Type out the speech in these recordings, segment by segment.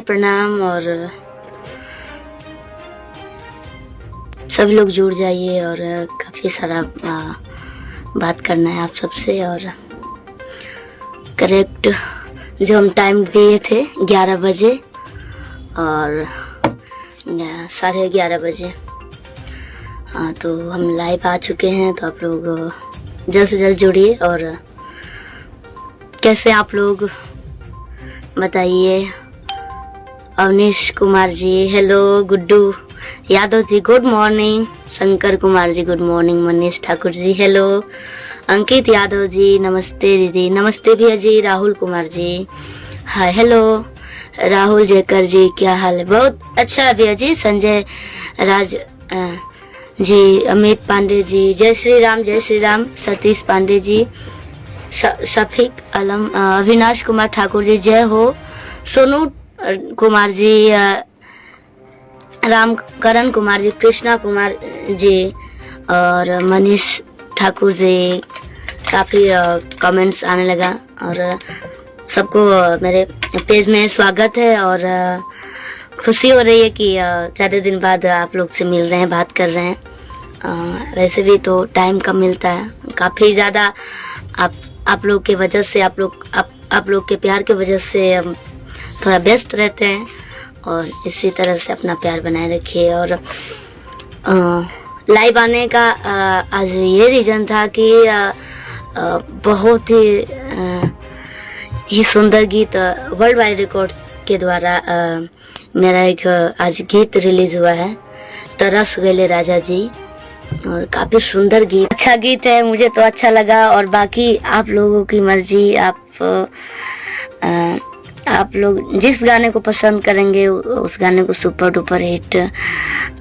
प्रणाम। और सब लोग जुड़ जाइए और काफ़ी सारा बात करना है आप सबसे। और करेक्ट जो हम टाइम दिए थे 11 बजे और 11:30 बजे तो हम लाइव आ चुके हैं। तो आप लोग जल्द से जल्द जुड़िए। और कैसे आप लोग बताइए। Awanish Kumar ji hello, Guddu Yadav ji good morning, Shankar Kumar ji good morning, Manish Thakur ji hello, Ankit Yadav ji नमस्ते दीदी, नमस्ते भैया जी, राहुल कुमार जी हाय हेलो, राहुल जेकर जी क्या हाल है, बहुत अच्छा भैया जी, संजय राज जी, अमित पांडे जी जय श्री राम, सतीश पांडे जी, सफीक आलम, अविनाश कुमार ठाकुर जी जय हो, सोनू कुमार जी, राम करण कुमार जी, कृष्णा कुमार जी और मनीष ठाकुर जी। काफ़ी कमेंट्स आने लगा और सबको मेरे पेज में स्वागत है। और खुशी हो रही है कि ज़्यादा दिन बाद आप लोग से मिल रहे हैं, बात कर रहे हैं। वैसे भी तो टाइम कम मिलता है, काफ़ी ज़्यादा आप लोग के वजह से, आप लोग के प्यार के वजह से हम थोड़ा व्यस्त रहते हैं। और इसी तरह से अपना प्यार बनाए रखिए। और लाइव आने का आज ये रीज़न था कि बहुत ही सुंदर गीत वर्ल्ड वाइड रिकॉर्ड के द्वारा मेरा एक आज गीत रिलीज हुआ है, तरस गले राजा जी। और काफ़ी सुंदर गीत, अच्छा गीत है, मुझे तो अच्छा लगा। और बाकी आप लोगों की मर्जी, आप लोग जिस गाने को पसंद करेंगे उस गाने को सुपर डुपर हिट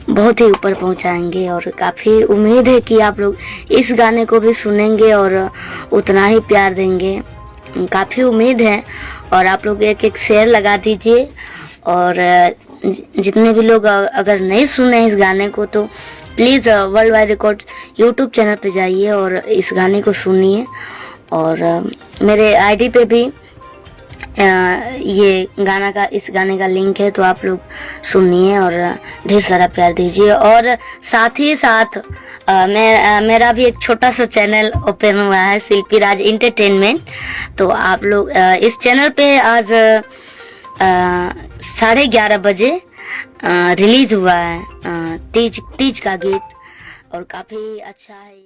बहुत ही ऊपर पहुंचाएंगे। और काफ़ी उम्मीद है कि आप लोग इस गाने को भी सुनेंगे और उतना ही प्यार देंगे, काफ़ी उम्मीद है। और आप लोग एक शेयर लगा दीजिए। और जितने भी लोग अगर नहीं सुने इस गाने को तो please world wide record YouTube channel पे जाइए और इस गाने को सुनिए। और मेरे आईडी पे भी इस गाने का लिंक है, तो आप लोग सुनिए और ढेर सारा प्यार दीजिए। और साथ ही साथ मेरा भी एक छोटा सा चैनल ओपन हुआ है, शिल्पी राज एंटरटेनमेंट। तो आप लोग इस चैनल पे आज 11:30 बजे रिलीज हुआ है तीज का गीत और काफ़ी अच्छा है।